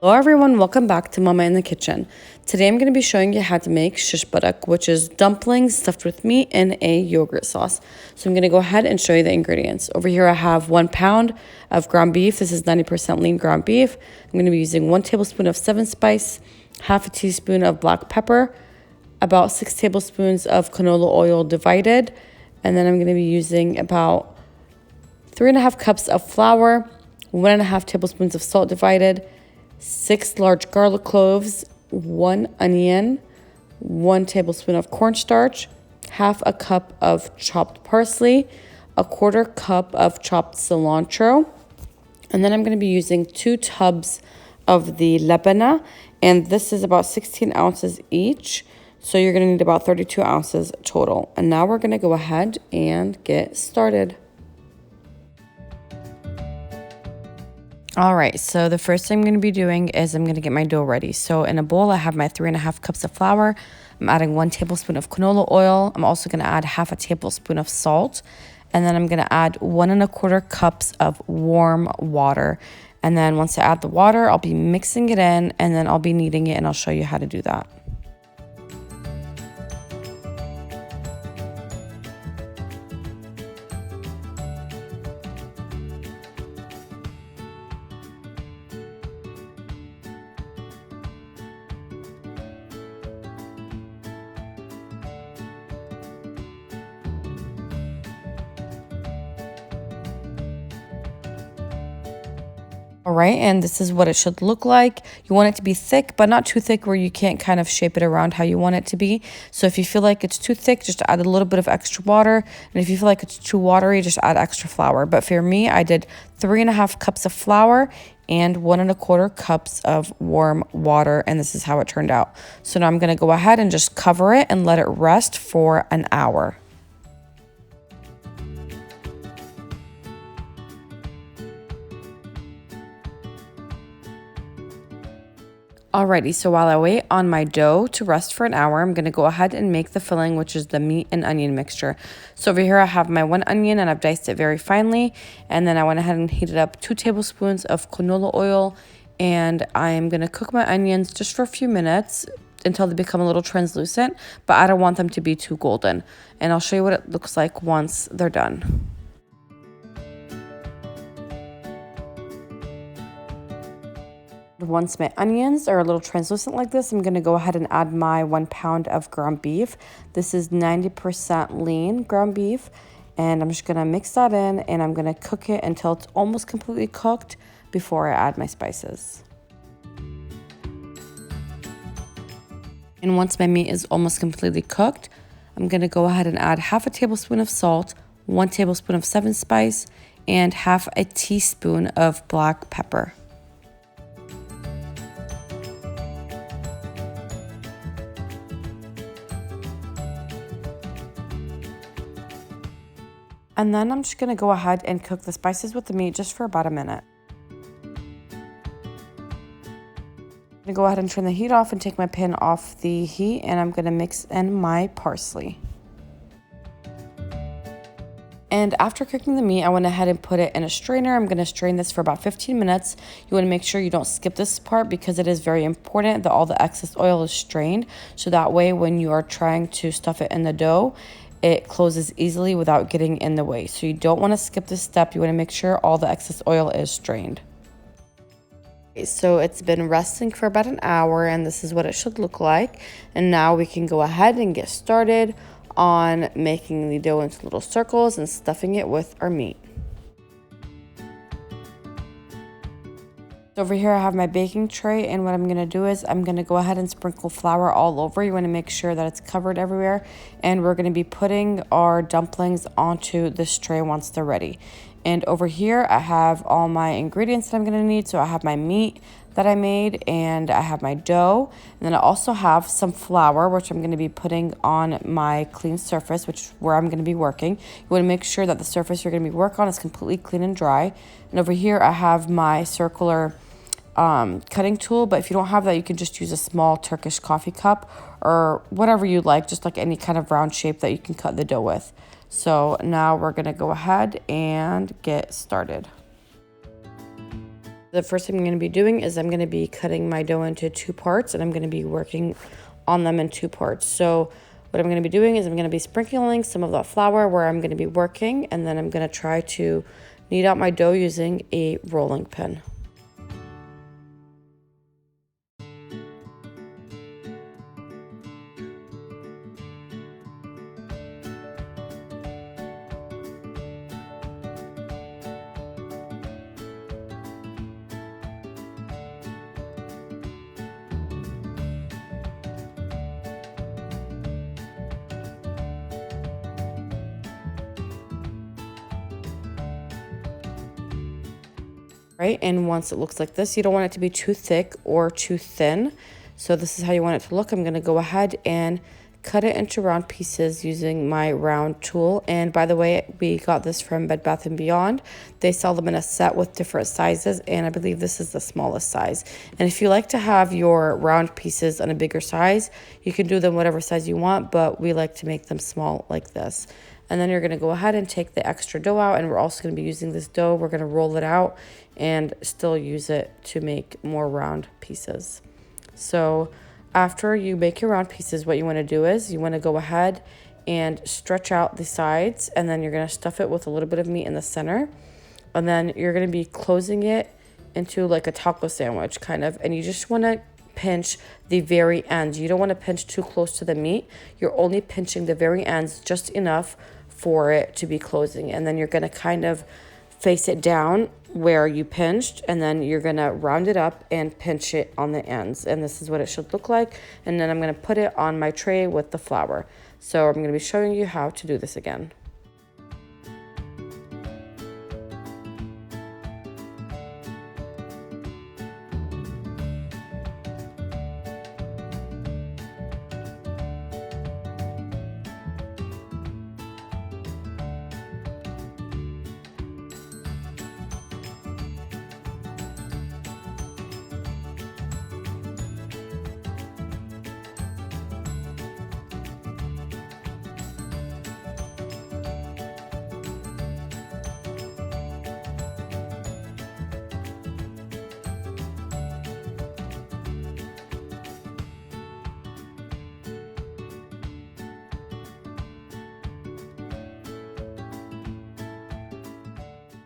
Hello everyone, welcome back to Mama in the Kitchen. Today I'm going to be showing you how to make shish barak, which is dumplings stuffed with meat in a yogurt sauce. So I'm going to go ahead and show you the ingredients. Over here I have 1 pound of ground beef. This is 90% lean ground beef. I'm going to be using 1 tablespoon of 7 spice, half a teaspoon of black pepper, about 6 tablespoons of canola oil divided, and then I'm going to be using about 3.5 cups of flour, 1.5 tablespoons of salt divided, 6 large garlic cloves, 1 onion, 1 tablespoon of cornstarch, half a cup of chopped parsley, a 1/4 cup of chopped cilantro, and then I'm going to be using 2 tubs of the labana, and this is about 16 ounces each, so you're going to need about 32 ounces total. And now we're going to go ahead and get started. All right, so the first thing I'm going to be doing is I'm going to get my dough ready. So in a bowl, I have my 3.5 cups of flour. I'm adding 1 tablespoon of canola oil. I'm also going to add half a tablespoon of salt. And then I'm going to add 1.25 cups of warm water. And then once I add the water, I'll be mixing it in and then I'll be kneading it and I'll show you how to do that. All right, and this is what it should look like. You want it to be thick, but not too thick where you can't kind of shape it around how you want it to be. So if you feel like it's too thick, just add a little bit of extra water. And if you feel like it's too watery, just add extra flour. But for me, I did 3.5 cups of flour and 1.25 cups of warm water, and this is how it turned out. So now I'm gonna go ahead and just cover it and let it rest for an hour. Alrighty, so while I wait on my dough to rest for an hour, I'm going to go ahead and make the filling, which is the meat and onion mixture. So over here I have my 1 onion and I've diced it very finely. And then I went ahead and heated up 2 tablespoons of canola oil. And I am going to cook my onions just for a few minutes until they become a little translucent. But I don't want them to be too golden. And I'll show you what it looks like once they're done. Once my onions are a little translucent like this, I'm going to go ahead and add my 1 pound of ground beef. This is 90% lean ground beef, and I'm just going to mix that in, and I'm going to cook it until it's almost completely cooked before I add my spices. And once my meat is almost completely cooked, I'm going to go ahead and add half a tablespoon of salt, 1 tablespoon of 7 spice, and half a teaspoon of black pepper. And then I'm just going to go ahead and cook the spices with the meat just for about a minute. I'm going to go ahead and turn the heat off and take my pan off the heat, and I'm going to mix in my parsley. And after cooking the meat, I went ahead and put it in a strainer. I'm going to strain this for about 15 minutes. You want to make sure you don't skip this part because it is very important that all the excess oil is strained. So that way when you are trying to stuff it in the dough, it closes easily without getting in the way. So you don't want to skip this step. You want to make sure all the excess oil is strained. Okay, so it's been resting for about an hour and this is what it should look like. And now we can go ahead and get started on making the dough into little circles and stuffing it with our meat. Over here I have my baking tray, and what I'm going to do is I'm going to go ahead and sprinkle flour all over. You want to make sure that it's covered everywhere, and we're going to be putting our dumplings onto this tray once they're ready. And over here I have all my ingredients that I'm going to need. So I have my meat that I made, and I have my dough, and then I also have some flour which I'm going to be putting on my clean surface, which is where I'm going to be working. You want to make sure that the surface you're going to be working on is completely clean and dry. And over here I have my circular cutting tool, but if you don't have that, you can just use a small Turkish coffee cup or whatever you like, just like any kind of round shape that you can cut the dough with. So now we're going to go ahead and get started. The first thing I'm going to be doing is I'm going to be cutting my dough into 2 parts, and I'm going to be working on them in 2 parts. So what I'm going to be doing is I'm going to be sprinkling some of that flour where I'm going to be working, and then I'm going to try to knead out my dough using a rolling pin. Right, and once it looks like this, you don't want it to be too thick or too thin. So this is how you want it to look. I'm going to go ahead and cut it into round pieces using my round tool. And by the way, we got this from Bed Bath & Beyond. They sell them in a set with different sizes, and I believe this is the smallest size. And if you like to have your round pieces on a bigger size, you can do them whatever size you want, but we like to make them small like this. And then you're going to go ahead and take the extra dough out, and we're also going to be using this dough. We're going to roll it out and still use it to make more round pieces. So after you make your round pieces, what you want to do is you want to go ahead and stretch out the sides, and then you're going to stuff it with a little bit of meat in the center. And then you're going to be closing it into like a taco sandwich kind of, and you just want to pinch the very ends. You don't want to pinch too close to the meat. You're only pinching the very ends just enough for it to be closing, and then you're going to kind of face it down where you pinched, and then you're going to round it up and pinch it on the ends, and this is what it should look like. And then I'm going to put it on my tray with the flour. So I'm going to be showing you how to do this again.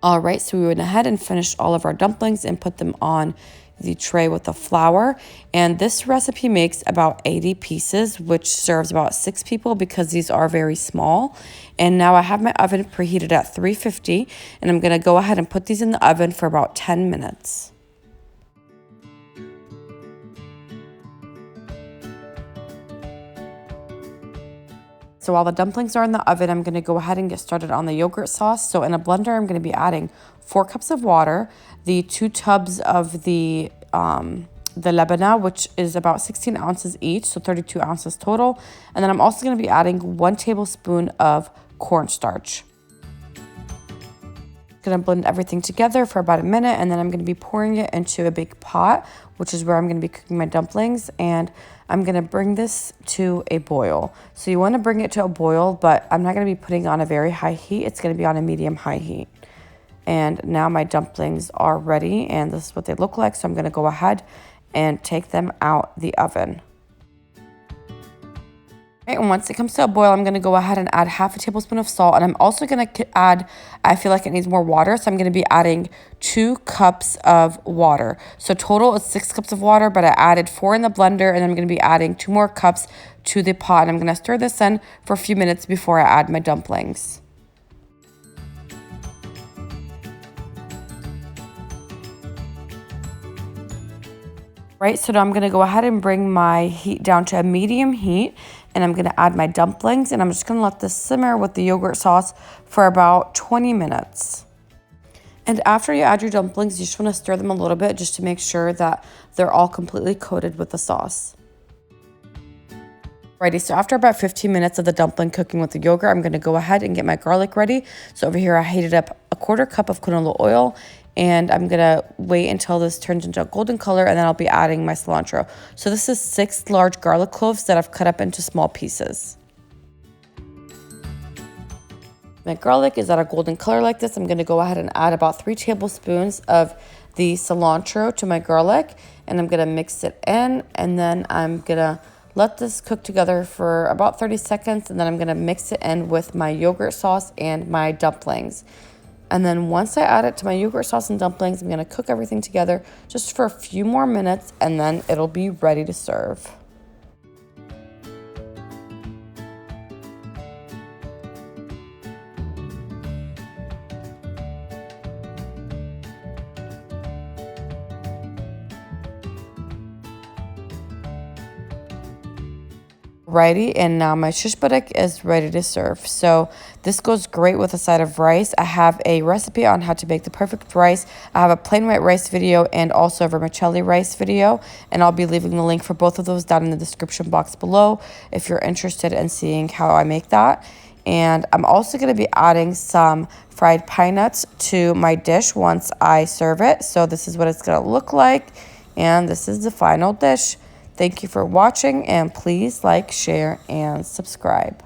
All right, so we went ahead and finished all of our dumplings and put them on the tray with the flour. And this recipe makes about 80 pieces, which serves about 6 people because these are very small. And now I have my oven preheated at 350, and I'm gonna go ahead and put these in the oven for about 10 minutes. So while the dumplings are in the oven, I'm going to go ahead and get started on the yogurt sauce. So in a blender, I'm going to be adding 4 cups of water, the 2 tubs of the labana, which is about 16 ounces each, so 32 ounces total. And then I'm also going to be adding 1 tablespoon of cornstarch. Going to blend everything together for about a minute, and then I'm going to be pouring it into a big pot, which is where I'm going to be cooking my dumplings, and I'm going to bring this to a boil. So you want to bring it to a boil, but I'm not going to be putting on a very high heat. It's going to be on a medium-high heat. And now my dumplings are ready, and this is what they look like. So I'm going to go ahead and take them out the oven. And once it comes to a boil, I'm going to go ahead and add half a tablespoon of salt. And I'm also going to add, I feel like it needs more water, so I'm going to be adding 2 cups of water. So total is 6 cups of water, but I added 4 in the blender, and I'm going to be adding 2 more cups to the pot. And I'm going to stir this in for a few minutes before I add my dumplings. Right, so now I'm going to go ahead and bring my heat down to a medium heat, and I'm going to add my dumplings, and I'm just going to let this simmer with the yogurt sauce for about 20 minutes. And after you add your dumplings, you just want to stir them a little bit just to make sure that they're all completely coated with the sauce. Alrighty, so after about 15 minutes of the dumpling cooking with the yogurt, I'm going to go ahead and get my garlic ready. So over here, I heated up a 1/4 cup of canola oil, and I'm going to wait until this turns into a golden color, and then I'll be adding my cilantro. So this is 6 large garlic cloves that I've cut up into small pieces. My garlic is at a golden color like this. I'm going to go ahead and add about 3 tablespoons of the cilantro to my garlic, and I'm gonna mix it in, and then I'm gonna let this cook together for about 30 seconds, and then I'm gonna mix it in with my yogurt sauce and my dumplings. And then once I add it to my yogurt sauce and dumplings, I'm gonna cook everything together just for a few more minutes, and then it'll be ready to serve. Righty, and now my shish barak is ready to serve. So this goes great with a side of rice. I have a recipe on how to make the perfect rice. I have a plain white rice video and also a vermicelli rice video, and I'll be leaving the link for both of those down in the description box below if you're interested in seeing how I make that. And I'm also going to be adding some fried pine nuts to my dish once I serve it. So this is what it's going to look like, and this is the final dish. Thank you for watching, and please like, share, and subscribe.